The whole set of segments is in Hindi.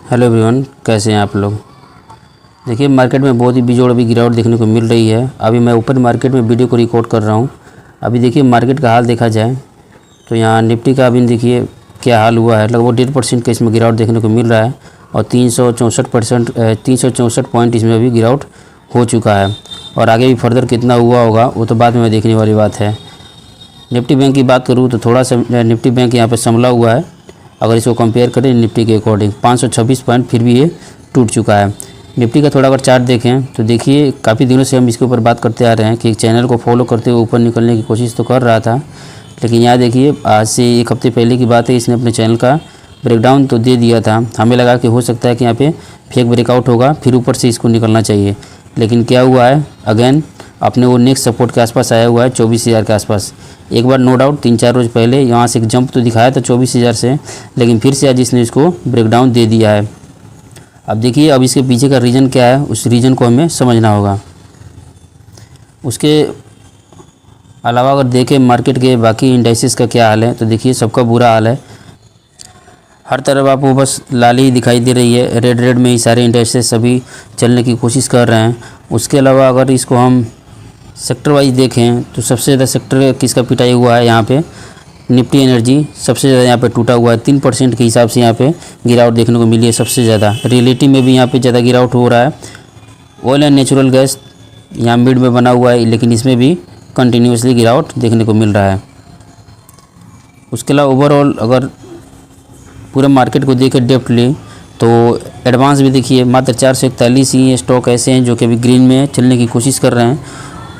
हेलो एवरीवन, कैसे हैं आप लोग। देखिए मार्केट में बहुत ही बेजोड़ अभी गिरावट देखने को मिल रही है। अभी मैं ओपन मार्केट में वीडियो को रिकॉर्ड कर रहा हूं। अभी देखिए मार्केट का हाल देखा जाए तो यहाँ निफ्टी का अभी देखिए क्या हाल हुआ है। लगभग 1.5% का इसमें गिरावट देखने को मिल रहा है और 364 पॉइंट इसमें अभी गिरावट हो चुका है। और आगे भी फर्दर कितना हुआ होगा वो तो बाद में देखने वाली बात है। निफ्टी बैंक की बात करूँ तो थोड़ा सा निफ्टी बैंक यहाँ पर संभला हुआ है। अगर इसको कंपेयर करें निफ्टी के अकॉर्डिंग 526 पॉइंट फिर भी ये टूट चुका है। निफ्टी का थोड़ा अगर चार्ट देखें तो देखिए काफ़ी दिनों से हम इसके ऊपर बात करते आ रहे हैं कि एक चैनल को फॉलो करते हुए ऊपर निकलने की कोशिश तो कर रहा था, लेकिन यहाँ देखिए आज से एक हफ्ते पहले की बात है, इसने अपने चैनल का ब्रेकडाउन तो दे दिया था। हमें लगा कि हो सकता है कि यहाँ पे फेक ब्रेकआउट होगा, फिर ऊपर से इसको निकलना चाहिए, लेकिन क्या हुआ है अगेन अपने वो नेक्स्ट सपोर्ट के आसपास आया हुआ है 24,000 के आसपास। एक बार नो डाउट 3-4 रोज़ पहले यहाँ से एक जंप तो दिखाया था 24,000 से, लेकिन फिर से आज इसने इसको ब्रेकडाउन दे दिया है। अब देखिए अब इसके पीछे का रीज़न क्या है, उस रीज़न को हमें समझना होगा। उसके अलावा अगर देखें मार्केट के बाकी इंडाइसेस का क्या हाल है तो देखिए सबका बुरा हाल है। हर तरफ आपको बस लाल ही दिखाई दे रही है, रेड में ही सारे इंडाइसेस सभी चलने की कोशिश कर रहे हैं। उसके अलावा अगर इसको हम सेक्टर वाइज देखें तो सबसे ज़्यादा सेक्टर किसका पिटाई हुआ है, यहाँ पे निफ्टी एनर्जी सबसे ज़्यादा यहाँ पे टूटा हुआ है। 3% के हिसाब से यहाँ पे गिरावट देखने को मिली है सबसे ज़्यादा। रियलिटी में भी यहाँ पे ज़्यादा गिरावट हो रहा है। ऑयल एंड नेचुरल गैस यहाँ मिड में बना हुआ है, लेकिन इसमें भी कंटिन्यूसली गिरावट देखने को मिल रहा है। उसके अलावा ओवरऑल अगर पूरे मार्केट को देखें डेप्थली तो एडवांस भी देखिए मात्र 441 ही स्टॉक ऐसे हैं जो कि अभी ग्रीन में चलने की कोशिश कर रहे हैं,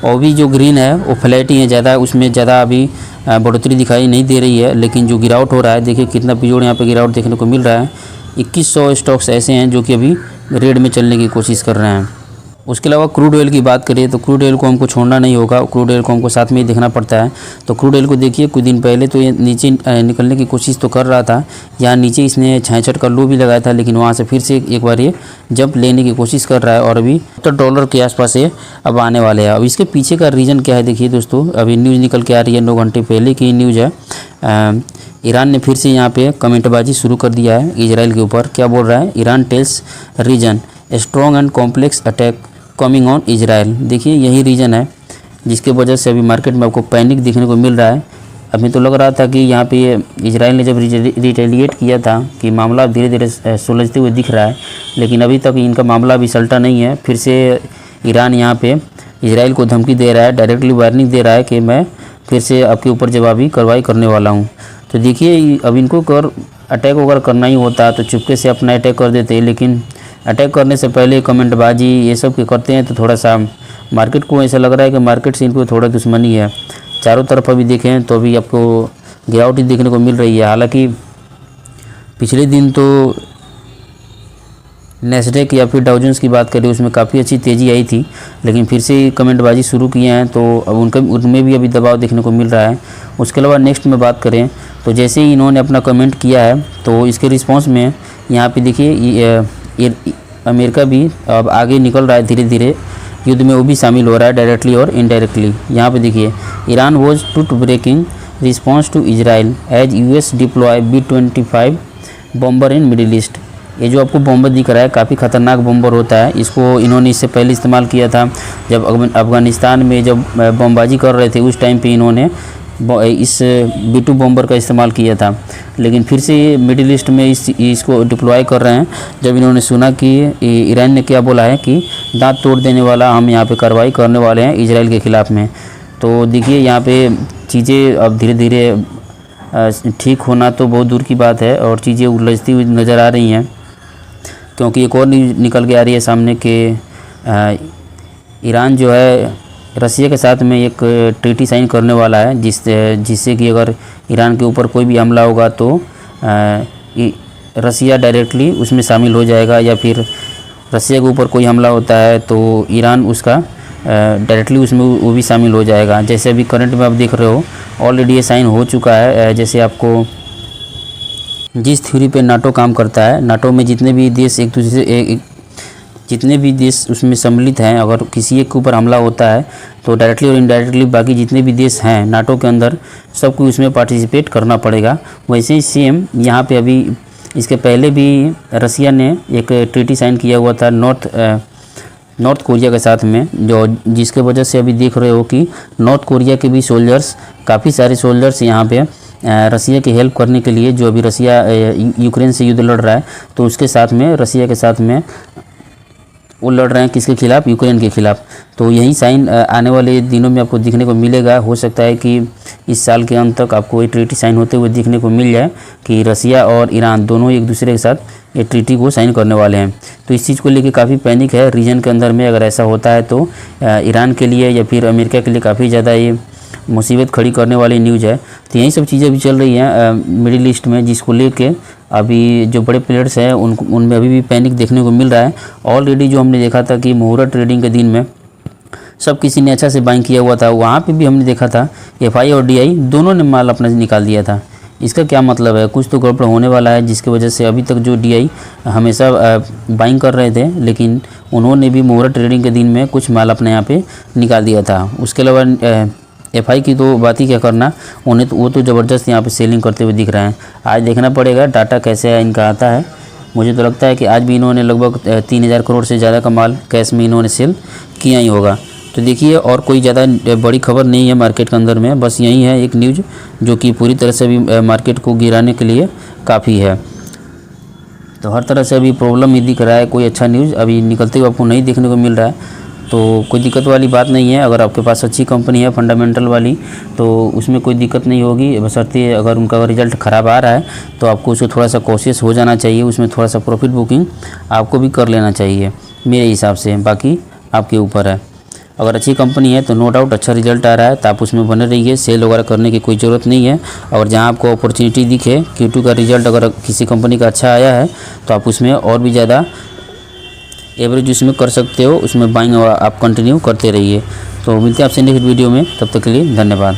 और भी जो ग्रीन है वो फ्लैट ही है, ज़्यादा उसमें ज़्यादा अभी बढ़ोतरी दिखाई नहीं दे रही है। लेकिन जो गिरावट हो रहा है देखिए कितना बिजोड़ यहाँ पे गिरावट देखने को मिल रहा है। 2100 स्टॉक्स ऐसे हैं जो कि अभी रेड में चलने की कोशिश कर रहे हैं। उसके अलावा क्रूड ऑयल की बात करें तो क्रूड ऑयल को हमको छोड़ना नहीं होगा, क्रूड ऑयल को हमको साथ में ही देखना पड़ता है। तो क्रूड ऑयल को देखिए कुछ दिन पहले तो ये नीचे निकलने की कोशिश तो कर रहा था, यहाँ नीचे इसने 66 का लो भी लगाया था, लेकिन वहाँ से फिर से एक बार ये जंप लेने की कोशिश कर रहा है और अभी $70 के आसपास ये अब आने वाले हैं। अब इसके पीछे का रीज़न क्या है देखिए दोस्तों, अभी न्यूज़ निकल के आ रही है 9 घंटे पहले की न्यूज़ है। ईरान ने फिर से यहाँ पे कमेंटबाजी शुरू कर दिया है इजराइल के ऊपर। क्या बोल रहा है, Iran tells region strong and complex attack coming on Israel. देखिए यही रीज़न है जिसके वजह से अभी मार्केट में आपको पैनिक देखने को मिल रहा है। अभी तो लग रहा था कि यहाँ पे इजराइल ने जब रिटेलिएट किया था कि मामला धीरे धीरे सुलझते हुए दिख रहा है, लेकिन अभी तक इनका मामला अभी सल्टा नहीं है। फिर से ईरान यहाँ पे इजराइल को धमकी दे रहा है, डायरेक्टली वार्निंग दे रहा है कि मैं फिर से आपके ऊपर जवाबी कार्रवाई करने वाला हूँ। तो देखिए अब इनको अगर अटैक वगैरह करना ही होता तो चुपके से अपना अटैक कर देते, लेकिन अटैक करने से पहले कमेंटबाजी ये सब के करते हैं तो थोड़ा सा मार्केट को ऐसा लग रहा है कि मार्केट से इनको थोड़ा दुश्मनी है। चारों तरफ अभी देखें तो अभी आपको गिरावट ही देखने को मिल रही है। हालांकि पिछले दिन तो नेस्डेक या फिर डाउ जोन्स की बात करें उसमें काफ़ी अच्छी तेज़ी आई थी, लेकिन फिर से कमेंटबाजी शुरू किए हैं तो अब उनमें भी अभी दबाव देखने को मिल रहा है। उसके अलावा नेक्स्ट में बात करें तो जैसे ही इन्होंने अपना कमेंट किया है तो इसके रिस्पॉन्स में यहाँ पे देखिए अमेरिका भी अब आगे निकल रहा है धीरे धीरे युद्ध में, वो भी शामिल हो रहा है डायरेक्टली और इनडायरेक्टली। यहाँ पे देखिए Iran was toot breaking response to Israel as US deploy B-25 bomber in Middle East. ये जो आपको बॉम्बर दिख रहा है काफ़ी ख़तरनाक बॉम्बर होता है, इसको इन्होंने इससे पहले इस्तेमाल किया था जब अफ़गानिस्तान में जब बमबाजी कर रहे थे, उस टाइम पे इन्होंने इस B-2 बॉम्बर का इस्तेमाल किया था। लेकिन फिर से ये मिडिल ईस्ट में इसको डिप्लॉय कर रहे हैं जब इन्होंने सुना कि ईरान ने क्या बोला है कि दांत तोड़ देने वाला हम यहाँ पे कार्रवाई करने वाले हैं इजराइल के ख़िलाफ़ में। तो देखिए यहाँ पे चीज़ें अब धीरे धीरे ठीक होना तो बहुत दूर की बात है और चीज़ें उलझती हुई नज़र आ रही हैं, क्योंकि एक और न्यूज़ निकल के आ रही है सामने कि ईरान जो है रसिया के साथ में एक ट्रीटी साइन करने वाला है जिससे कि अगर ईरान के ऊपर कोई भी हमला होगा तो रसिया डायरेक्टली उसमें शामिल हो जाएगा, या फिर रसिया के ऊपर कोई हमला होता है तो ईरान उसका डायरेक्टली उसमें वो भी शामिल हो जाएगा। जैसे अभी करंट में आप देख रहे हो ऑलरेडी ये साइन हो चुका है। जैसे आपको जिस थ्योरी पे नाटो काम करता है, नाटो में जितने भी देश एक दूसरे से जितने भी देश उसमें सम्मिलित हैं, अगर किसी एक के ऊपर हमला होता है तो डायरेक्टली और इनडायरेक्टली बाकी जितने भी देश हैं नाटो के अंदर सबको उसमें पार्टिसिपेट करना पड़ेगा। वैसे ही सेम यहाँ पे अभी इसके पहले भी रसिया ने एक ट्रीटी साइन किया हुआ था नॉर्थ कोरिया के साथ में, जो जिसके वजह से अभी देख रहे हो कि नॉर्थ कोरिया के भी सोल्जर्स, काफ़ी सारे सोल्जर्स यहाँ पे रसिया की हेल्प करने के लिए, जो अभी रसिया यूक्रेन से युद्ध लड़ रहा है, तो उसके साथ में रसिया के साथ में वो लड़ रहे हैं किसके खिलाफ, यूक्रेन के खिलाफ। तो यही साइन आने वाले दिनों में आपको दिखने को मिलेगा। हो सकता है कि इस साल के अंत तक आपको ये ट्रीटी साइन होते हुए देखने को मिल जाए कि रसिया और ईरान दोनों एक दूसरे के साथ ये ट्रीटी को साइन करने वाले हैं। तो इस चीज़ को लेकर काफ़ी पैनिक है रीजन के अंदर में। अगर ऐसा होता है तो ईरान के लिए या फिर अमेरिका के लिए काफ़ी ज़्यादा ये मुसीबत खड़ी करने वाली न्यूज़ है। तो यही सब चीज़ें भी चल रही हैं मिडिल ईस्ट में, जिसको लेके अभी जो बड़े प्लेयर्स हैं उनमें अभी भी पैनिक देखने को मिल रहा है। ऑलरेडी जो हमने देखा था कि मुहूर्त ट्रेडिंग के दिन में सब किसी ने अच्छा से बाइंग किया हुआ था, वहाँ पे भी हमने देखा था एफआई और डीआई दोनों ने माल अपना निकाल दिया था। इसका क्या मतलब है, कुछ तो गड़बड़ होने वाला है, जिसकी वजह से अभी तक जो डीआई हमेशा बाइंग कर रहे थे, लेकिन उन्होंने भी मुहूर्त ट्रेडिंग के दिन में कुछ माल अपने यहाँ पे निकाल दिया था। उसके अलावा एफआई की तो बात ही क्या करना, उन्हें तो वो तो ज़बरदस्त यहाँ पे सेलिंग करते हुए दिख रहे हैं। आज देखना पड़ेगा डाटा कैसे इनका आता है। मुझे तो लगता है कि आज भी इन्होंने लगभग 3000 करोड़ से ज़्यादा का माल कैश में इन्होंने सेल किया ही होगा। तो देखिए, और कोई ज़्यादा बड़ी खबर नहीं है मार्केट के अंदर में, बस यही है एक न्यूज़ जो कि पूरी तरह से भी मार्केट को गिराने के लिए काफ़ी है। तो हर तरह से अभी प्रॉब्लम ही दिख रहा है, कोई अच्छा न्यूज़ अभी निकलते हुए आपको नहीं देखने को मिल रहा है। तो कोई दिक्कत वाली बात नहीं है। अगर आपके पास अच्छी कंपनी है फंडामेंटल वाली, तो उसमें कोई दिक्कत नहीं होगी, बशर्ते अगर उनका रिजल्ट ख़राब आ रहा है तो आपको उसको थोड़ा सा कॉशियस हो जाना चाहिए, उसमें थोड़ा सा प्रॉफिट बुकिंग आपको भी कर लेना चाहिए मेरे हिसाब से। बाकी आपके ऊपर है। अगर अच्छी कंपनी है तो नो डाउट अच्छा रिजल्ट आ रहा है तो आप उसमें बने रहिए, सेल वगैरह करने की कोई ज़रूरत नहीं है। और जहां आपको अपॉर्चुनिटी दिखे, Q2 का रिजल्ट अगर किसी कंपनी का अच्छा आया है तो आप उसमें और भी ज़्यादा एवरेज उसमें कर सकते हो, उसमें बाइंग आप कंटिन्यू करते रहिए। तो मिलते हैं आपसे नेक्स्ट वीडियो में, तब तक के लिए धन्यवाद।